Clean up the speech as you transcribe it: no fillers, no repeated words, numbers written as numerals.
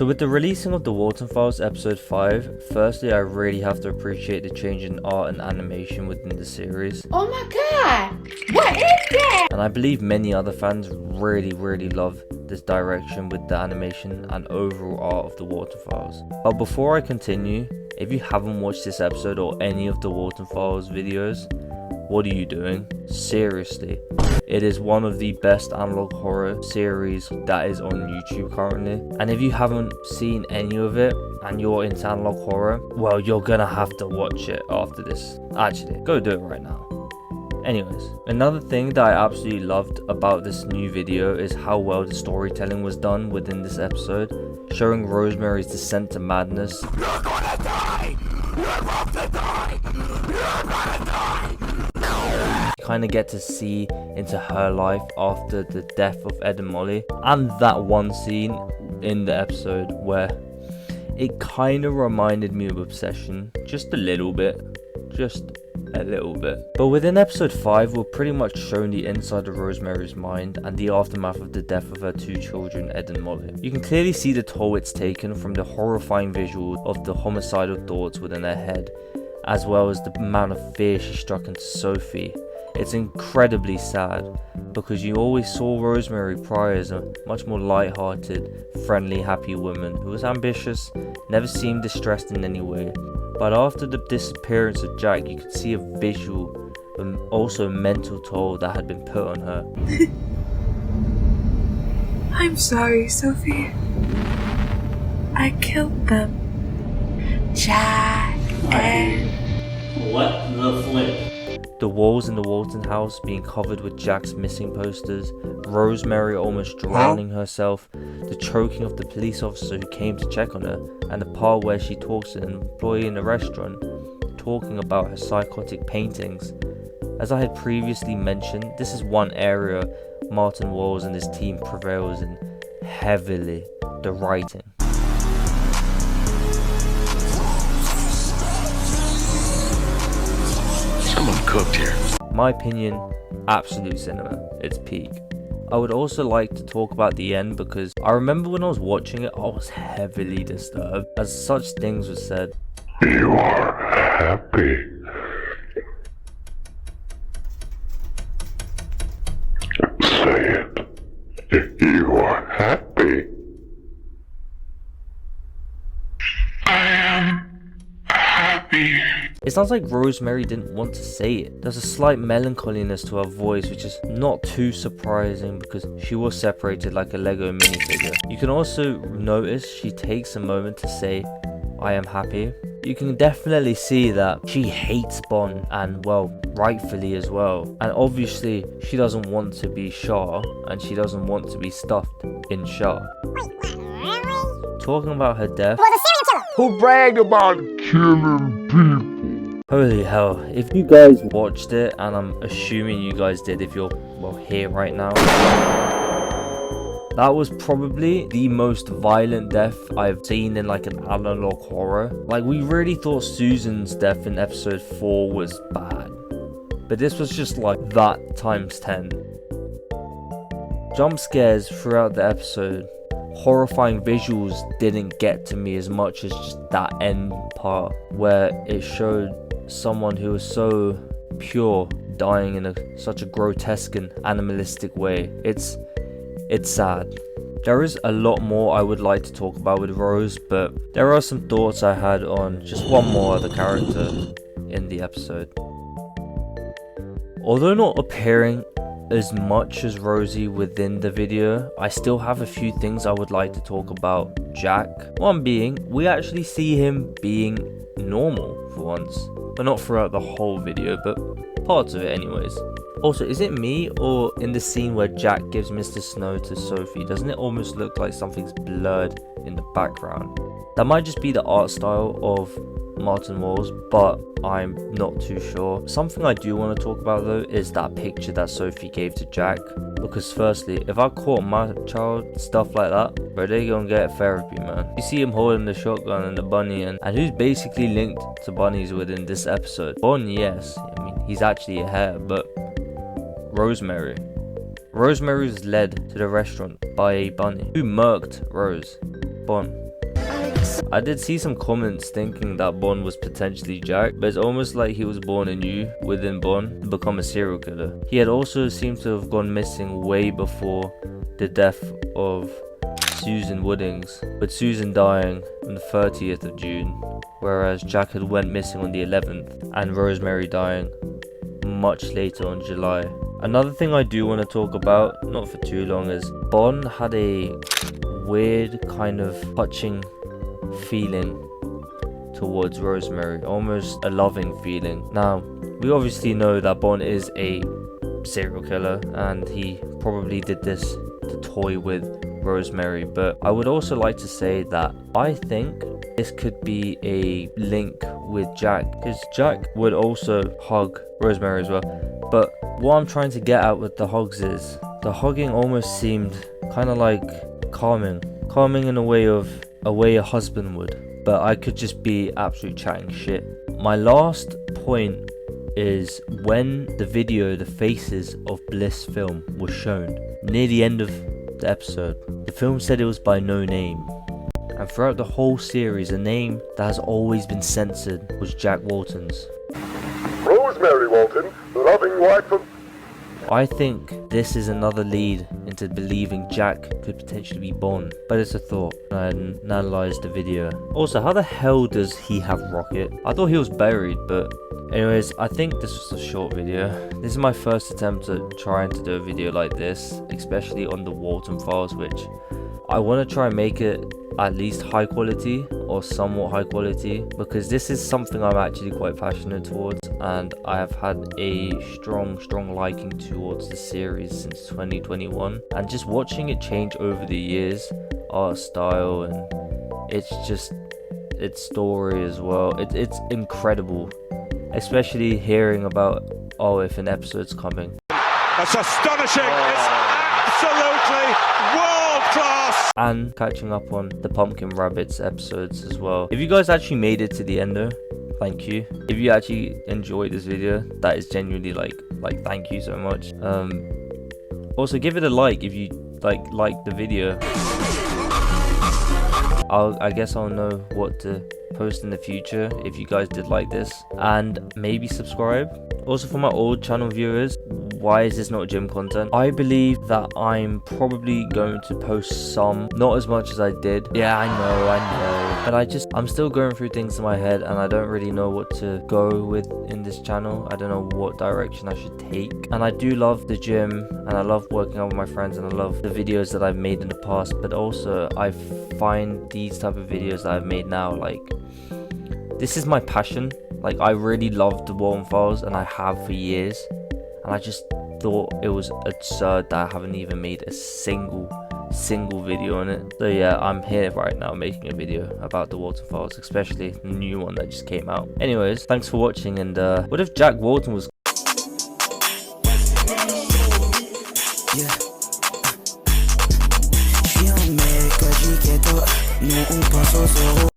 So with the releasing of the Walten Files episode 5, firstly I really have to appreciate the change in art and animation within the series. Oh my god! What is that? And I believe many other fans really love this direction with the animation and overall art of the Walten Files. But before I continue, if you haven't watched this episode or any of the Walten Files videos, what are you doing? Seriously. It is one of the best analog horror series that is on YouTube currently. And if you haven't seen any of it and you're into analog horror, well, you're gonna have to watch it after this. Actually, go do it right now. Anyways, another thing that I absolutely loved about this new video is how well the storytelling was done within this episode, showing Rosemary's descent to madness. You're gonna die! You're about to die! You're gonna die! Kind of get to see into her life after the death of Ed and Molly, and that one scene in the episode where it kind of reminded me of Obsession, just a little bit. But within episode 5, we're pretty much shown the inside of Rosemary's mind and the aftermath of the death of her 2 children, Ed and Molly. You can clearly see the toll it's taken from the horrifying visual of the homicidal thoughts within her head, as well as the amount of fear she struck into Sophie. It's incredibly sad, because you always saw Rosemary prior as a much more light-hearted, friendly, happy woman who was ambitious, never seemed distressed in any way. But after the disappearance of Jack, you could see a visual, but also mental toll that had been put on her. I'm sorry, Sophie. I killed them. Jack and... What the flip? The walls in the Walten house being covered with Jack's missing posters, Rosemary almost drowning herself, the choking of the police officer who came to check on her, and the part where she talks to an employee in a restaurant, talking about her psychotic paintings. As I had previously mentioned, this is one area Martin Walls and his team prevails in heavily: the writing. Someone cooked here. My opinion, absolute cinema. It's peak. I would also like to talk about the end, because I remember when I was watching it, I was heavily disturbed as such things were said. You are happy. Say it. You are happy. I am happy. It sounds like Rosemary didn't want to say it. There's a slight melancholiness to her voice, which is not too surprising because she was separated like a Lego minifigure. You can also notice she takes a moment to say, I am happy. You can definitely see that she hates Bond, and well, rightfully as well. And obviously she doesn't want to be Shah, and she doesn't want to be stuffed in Shah. Wait, what, really? Talking about her death. He was a serial killer! Who bragged about killing people? Holy hell, if you guys watched it, and I'm assuming you guys did if you're, well, here right now, that was probably the most violent death I've seen in like an analog horror. Like, we really thought Susan's death in episode 4 was bad, but this was just like that times 10. Jump scares throughout the episode, horrifying visuals didn't get to me as much as just that end part where it showed someone who was so pure dying in such a grotesque and animalistic way. It's sad. There is a lot more I would like to talk about with Rose, but there are some thoughts I had on just one more other character in the episode. Although not appearing as much as Rosie within the video, I still have a few things I would like to talk about Jack. One being, we actually see him being normal for once, but not throughout the whole video, but parts of it anyways. Also, is it me, or in the scene where Jack gives Mr. Snow to Sophie, doesn't it almost look like something's blurred in the background? That might just be the art style of Martin Walls, but I'm not too sure. Something I do want to talk about though is that picture that Sophie gave to Jack, because firstly, if I caught my child stuff like that, bro, they gonna get therapy, man. You see him holding the shotgun and the bunny, and who's basically linked to bunnies within this episode? Bon, yes, I mean, he's actually a hare, but Rosemary. Rosemary was led to the restaurant by a bunny who murked Rose. Bon. I did see some comments thinking that Bond was potentially Jack, but it's almost like he was born anew within Bond to become a serial killer. He had also seemed to have gone missing way before the death of Susan Woodings, with Susan dying on the 30th of June, whereas Jack had went missing on the 11th, and Rosemary dying much later on July. Another thing I do want to talk about, not for too long, is Bond had a weird kind of touching feeling towards Rosemary, almost a loving feeling. Now, we obviously know that Bond is a serial killer and he probably did this to toy with Rosemary, but I would also like to say that I think this could be a link with Jack, because Jack would also hug Rosemary as well. But what I'm trying to get at with the hugs is the hugging almost seemed kind of like calming in a way a husband would, but I could just be absolute chatting shit. My last point is when the video The Faces of Bliss film was shown near the end of the episode, the film said it was by no name, and throughout the whole series a name that has always been censored was Jack Walten's. Rosemary Walten, loving wife of... I think this is another lead into believing Jack could potentially be Bond, but it's a thought. I analysed the video. Also, how the hell does he have Rocket? I thought he was buried, but anyways, I think this was a short video. This is my first attempt at trying to do a video like this, especially on the Walten files, which I want to try and make it at least high quality or somewhat high quality, because this is something I'm actually quite passionate towards, and I have had a strong liking towards the series since 2021, and just watching it change over the years, art style, and its story as well, it's incredible, especially hearing about if an episode's coming. That's astonishing. It's absolutely world class. And catching up on the Pumpkin Rabbits episodes as well. If you guys actually made it to the end though, thank you. If you actually enjoyed this video, that is genuinely like thank you so much. Also give it a like if you like the video. I guess I'll know what to post in the future if you guys did like this, and maybe subscribe. Also, for my old channel viewers, why is this not gym content? I believe that I'm probably going to post some, not as much as I did. Yeah, I know, but I'm still going through things in my head, and I don't really know what to go with in this channel. I don't know what direction I should take. And I do love the gym, and I love working out with my friends, and I love the videos that I've made in the past, but also I find these type of videos that I've made now, like, this is my passion. Like, I really love the Walten files, and I have for years, and I just thought it was absurd that I haven't even made a single video on it. So yeah, I'm here right now making a video about the Walten files, especially the new one that just came out. Anyways, thanks for watching, and what if Jack Walten was